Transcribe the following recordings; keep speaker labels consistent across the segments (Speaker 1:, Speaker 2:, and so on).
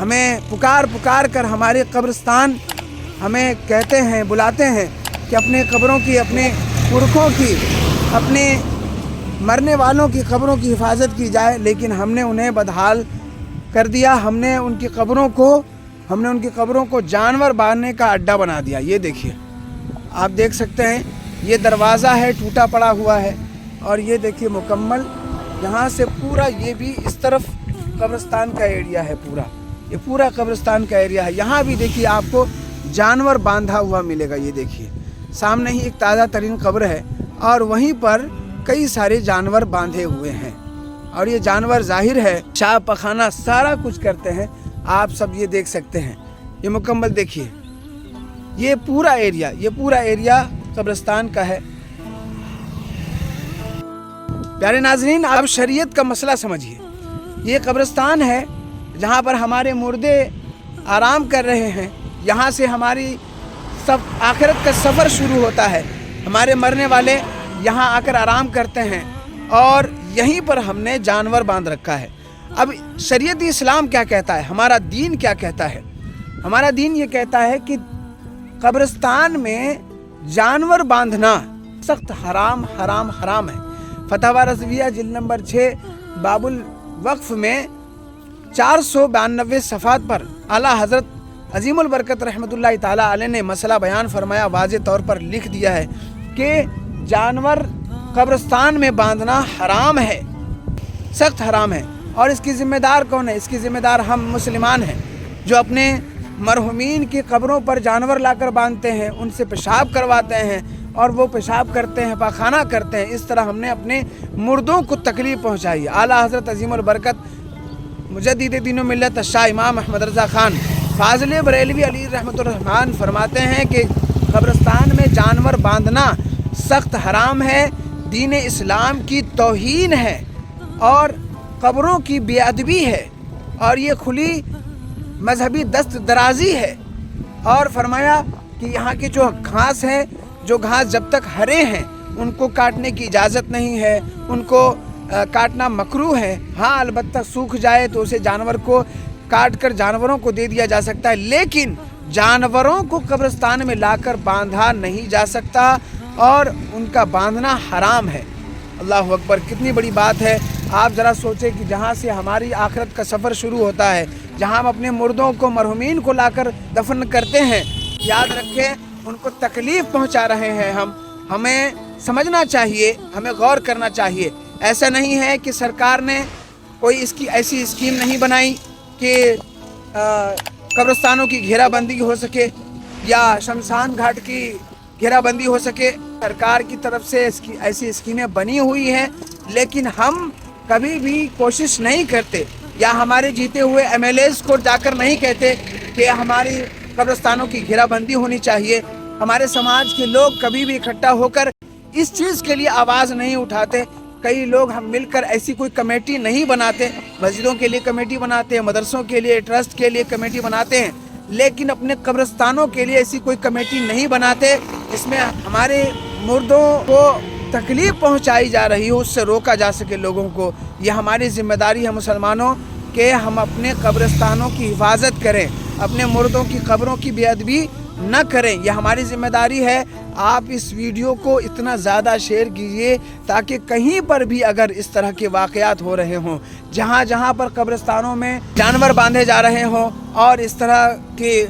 Speaker 1: ہمیں پکار کر ہمارے قبرستان ہمیں کہتے ہیں، بلاتے ہیں کہ اپنے قبروں کی، اپنے پرکھوں کی، اپنے مرنے والوں کی قبروں کی حفاظت کی جائے، لیکن ہم نے انہیں بدحال کر دیا۔ ہم نے ان کی قبروں کو جانور باندھنے کا اڈا بنا دیا۔ یہ دیکھیے، آپ دیکھ سکتے ہیں یہ دروازہ ہے، ٹوٹا پڑا ہوا ہے، اور یہ دیکھیے مکمل یہاں سے پورا، یہ بھی اس طرف قبرستان کا ایریا ہے، یہ پورا قبرستان کا ایریا ہے۔ یہاں بھی دیکھیے آپ کو جانور باندھا ہوا ملے گا۔ یہ دیکھیے سامنے ہی ایک تازہ ترین قبر ہے، اور وہیں پر کئی سارے جانور باندھے ہوئے ہیں، اور یہ جانور ظاہر ہے پیشاب پخانہ سارا کچھ کرتے ہیں۔ آپ سب یہ دیکھ سکتے ہیں، یہ مکمل دیکھیے، یہ پورا ایریا قبرستان کا ہے۔ پیارے ناظرین، آپ شریعت کا مسئلہ سمجھیے۔ یہ قبرستان ہے جہاں پر ہمارے مردے آرام کر رہے ہیں، یہاں سے ہماری آخرت کا سفر شروع ہوتا ہے۔ ہمارے مرنے والے یہاں آ کر آرام کرتے ہیں، اور یہیں پر ہم نے جانور باندھ رکھا ہے۔ اب شریعت اسلام کیا کہتا ہے، ہمارا دین کیا کہتا ہے؟ ہمارا دین یہ کہتا ہے کہ قبرستان میں جانور باندھنا سخت حرام ہے۔ فتاوی رضویہ جلد نمبر 6 باب الوقف میں 492 صفحات پر اعلیٰ حضرت عظیم البرکت رحمۃ اللہ تعالیٰ علیہ نے مسئلہ بیان فرمایا، واضح طور پر لکھ دیا ہے کہ جانور قبرستان میں باندھنا حرام ہے، سخت حرام ہے۔ اور اس کی ذمہ دار کون ہے؟ اس کی ذمہ دار ہم مسلمان ہیں، جو اپنے مرحومین کی قبروں پر جانور لا کر باندھتے ہیں، ان سے پیشاب کرواتے ہیں، اور وہ پیشاب کرتے ہیں، پاخانہ کرتے ہیں۔ اس طرح ہم نے اپنے مردوں کو تکلیف پہنچائی ہے۔ اعلیٰ حضرت عظیم البرکت مجدد دین و ملت شاہ امام احمد رضا خان فاضل بریلوی علی رحمۃ الرحمن فرماتے ہیں کہ قبرستان میں جانور باندھنا سخت حرام ہے، دین اسلام کی توہین ہے، اور قبروں کی بے ادبی ہے، اور یہ کھلی مذہبی دست درازی ہے۔ اور فرمایا کہ یہاں کی جو گھاس ہے، جو گھاس جب تک ہرے ہیں ان کو کاٹنے کی اجازت نہیں ہے، ان کو کاٹنا مکروہ ہے۔ ہاں البتہ سوکھ جائے تو اسے جانور کو کاٹ کر جانوروں کو دے دیا جا سکتا ہے، لیکن جانوروں کو قبرستان میں لا کر باندھا نہیں جا سکتا، اور ان کا باندھنا حرام ہے۔ اللہ اکبر، کتنی بڑی بات ہے۔ آپ ذرا سوچیں کہ جہاں سے ہماری آخرت کا سفر شروع ہوتا ہے، جہاں ہم اپنے مردوں کو، مرحومین کو لا کر دفن کرتے ہیں، یاد رکھیں ان کو تکلیف پہنچا رہے ہیں ہمیں سمجھنا چاہیے، ہمیں غور کرنا چاہیے۔ ایسا نہیں ہے کہ سرکار نے کوئی ایسی اسکیم نہیں بنائی کہ قبرستانوں کی گھیرا بندی ہو سکے یا شمشان گھاٹ کی گھیرا بندی ہو سکے۔ سرکار کی طرف سے ایسی اسکیمیں بنی ہوئی ہیں، لیکن ہم کبھی بھی کوشش نہیں کرتے، یا ہمارے جیتے ہوئے MLAs کو جا کر نہیں کہتے کہ ہماری قبرستانوں کی گھیرا بندی ہونی چاہیے۔ ہمارے سماج کے لوگ کبھی بھی اکٹھا ہو کر اس چیز کے لیے آواز نہیں اٹھاتے۔ کئی لوگ ہم مل کر ایسی کوئی کمیٹی نہیں بناتے، مسجدوں کے لیے کمیٹی بناتے ہیں، مدرسوں کے لیے، ٹرسٹ کے لیے کمیٹی بناتے ہیں، لیکن اپنے قبرستانوں کے لیے ایسی کوئی کمیٹی نہیں بناتے جس میں ہمارے مردوں کو تکلیف پہنچائی جا رہی ہو، اس سے روکا جا سکے لوگوں کو۔ یہ ہماری ذمہ داری ہے مسلمانوں کہ ہم اپنے قبرستانوں کی حفاظت کریں، اپنے مردوں کی قبروں کی بے ادبی نہ کریں، یہ ہماری ذمہ داری ہے۔ آپ اس ویڈیو کو اتنا زیادہ شیئر کیجئے تاکہ کہیں پر بھی اگر اس طرح کے واقعات ہو رہے ہوں، جہاں پر قبرستانوں میں جانور باندھے جا رہے ہوں اور اس طرح کے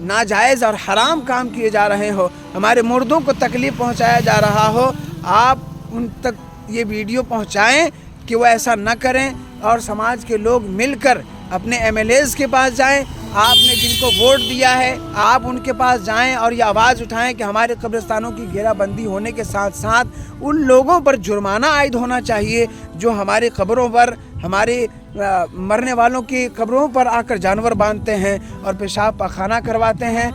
Speaker 1: ناجائز اور حرام کام کیے جا رہے ہوں، ہمارے مردوں کو تکلیف پہنچایا جا رہا ہو، آپ ان تک یہ ویڈیو پہنچائیں کہ وہ ایسا نہ کریں، اور سماج کے لوگ مل کر اپنے MLAs کے پاس جائیں۔ آپ نے جن کو ووٹ دیا ہے آپ ان کے پاس جائیں اور یہ آواز اٹھائیں کہ ہمارے قبرستانوں کی گھیرا بندی ہونے کے ساتھ ساتھ ان لوگوں پر جرمانہ عائد ہونا چاہیے جو ہماری قبروں پر، ہمارے مرنے والوں کی قبروں پر آ کر جانور باندھتے ہیں اور پیشاب پاخانہ کرواتے ہیں،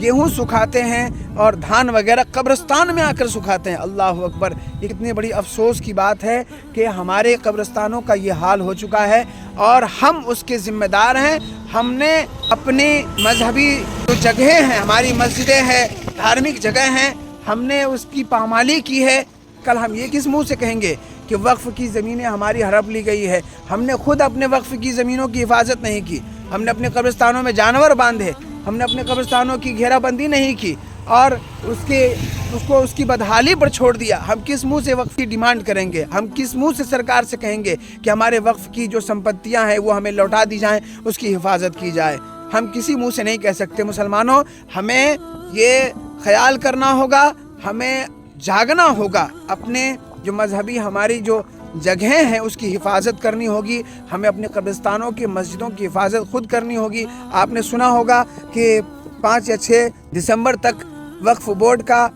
Speaker 1: گیہوں سکھاتے ہیں اور دھان وغیرہ قبرستان میں آ کر سکھاتے ہیں۔ اللہ اکبر، یہ کتنی بڑی افسوس کی بات ہے کہ ہمارے قبرستانوں کا یہ حال ہو چکا ہے اور ہم اس کے ذمہ دار ہیں۔ ہم نے اپنی مذہبی جو جگہیں ہیں، ہماری مسجدیں ہیں، دھارمک جگہ ہیں، ہم نے اس کی پامالی کی ہے۔ کل ہم یہ کس منہ سے کہیں گے کہ وقف کی زمینیں ہماری ہڑپ لی گئی ہے؟ ہم نے خود اپنے وقف کی زمینوں کی حفاظت نہیں کی، ہم نے اپنے قبرستانوں میں جانور باندھے، ہم نے اپنے قبرستانوں کی گھیرا بندی نہیں کی اور اس کی بدحالی پر چھوڑ دیا، ہم کس منہ سے وقف کی ڈیمانڈ کریں گے؟ ہم کس منہ سے سرکار سے کہیں گے کہ ہمارے وقف کی جو سمپتیاں ہیں وہ ہمیں لوٹا دی جائیں، اس کی حفاظت کی جائے؟ ہم کسی منہ سے نہیں کہہ سکتے۔ مسلمانوں، ہمیں یہ خیال کرنا ہوگا، ہمیں جاگنا ہوگا، اپنے جو مذہبی ہماری جو جگہیں ہیں اس کی حفاظت کرنی ہوگی، ہمیں اپنے قبرستانوں کی مسجدوں کی حفاظت خود کرنی ہوگی۔ آپ نے سنا ہوگا کہ 5 یا 6 دسمبر تک وقف بورڈ کا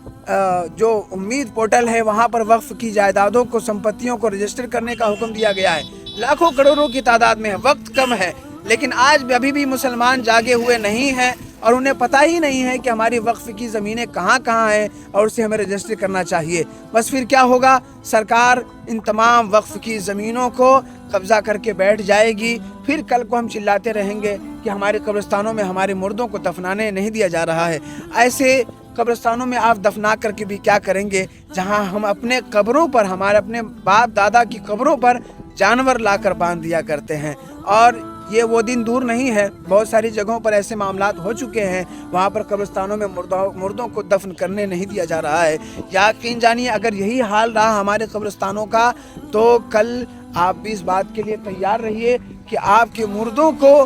Speaker 1: جو امید پورٹل ہے وہاں پر وقف کی جائیدادوں کو، سمپتیوں کو رجسٹر کرنے کا حکم دیا گیا ہے۔ لاکھوں کروڑوں کی تعداد میں ہے، وقت کم ہے، لیکن آج ابھی بھی مسلمان جاگے ہوئے نہیں ہیں اور انہیں پتہ ہی نہیں ہے کہ ہماری وقف کی زمینیں کہاں کہاں ہیں اور اسے ہمیں رجسٹر کرنا چاہیے۔ بس پھر کیا ہوگا؟ سرکار ان تمام وقف کی زمینوں کو قبضہ کر کے بیٹھ جائے گی، پھر کل کو ہم چلاتے رہیں گے کہ ہمارے قبرستانوں میں ہمارے مردوں کو دفنانے نہیں دیا جا رہا ہے۔ ایسے قبرستانوں میں آپ دفنا کر کے بھی کیا کریں گے جہاں ہم اپنے قبروں پر، ہمارے اپنے باپ دادا کی قبروں پر جانور لا کر باندھ دیا کرتے ہیں؟ اور یہ وہ دن دور نہیں ہے، بہت ساری جگہوں پر ایسے معاملات ہو چکے ہیں، وہاں پر قبرستانوں میں مردوں کو دفن کرنے نہیں دیا جا رہا ہے۔ یقین جانیے اگر یہی حال رہا ہمارے قبرستانوں کا تو کل آپ بھی اس بات کے لیے تیار رہیے کہ آپ کے مردوں کو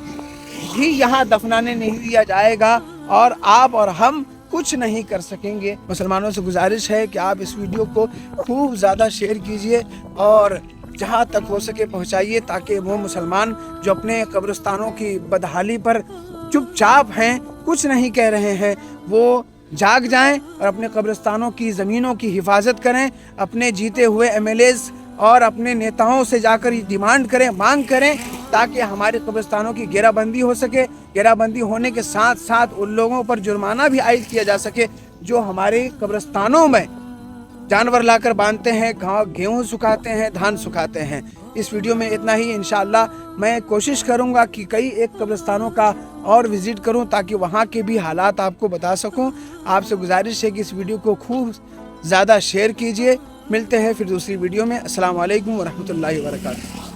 Speaker 1: بھی یہاں دفنانے نہیں دیا جائے گا اور آپ اور ہم کچھ نہیں کر سکیں گے۔ مسلمانوں سے گزارش ہے کہ آپ اس ویڈیو کو خوب زیادہ شیئر کیجئے اور جہاں تک ہو سکے پہنچائیے تاکہ وہ مسلمان جو اپنے قبرستانوں کی بدحالی پر چپ چاپ ہیں، کچھ نہیں کہہ رہے ہیں، وہ جاگ جائیں اور اپنے قبرستانوں کی زمینوں کی حفاظت کریں، اپنے جیتے ہوئے MLAs اور اپنے نیتاؤں سے جا کر یہ ڈیمانڈ کریں، مانگ کریں تاکہ ہمارے قبرستانوں کی گھیرا بندی ہو سکے۔ گھیرا بندی ہونے کے ساتھ ساتھ ان لوگوں پر جرمانہ بھی عائد کیا جا سکے جو ہمارے قبرستانوں میں جانور لا کر باندھتے ہیں، گیہوں سکھاتے ہیں، دھان سکھاتے ہیں۔ اس ویڈیو میں اتنا ہی۔ انشاءاللہ میں کوشش کروں گا کہ کئی ایک قبرستانوں کا اور وزٹ کروں تاکہ وہاں کے بھی حالات آپ کو بتا سکوں۔ آپ سے گزارش ہے کہ اس ویڈیو کو خوب زیادہ شیئر کیجئے۔ ملتے ہیں پھر دوسری ویڈیو میں۔ السلام علیکم ورحمۃ اللہ وبرکاتہ۔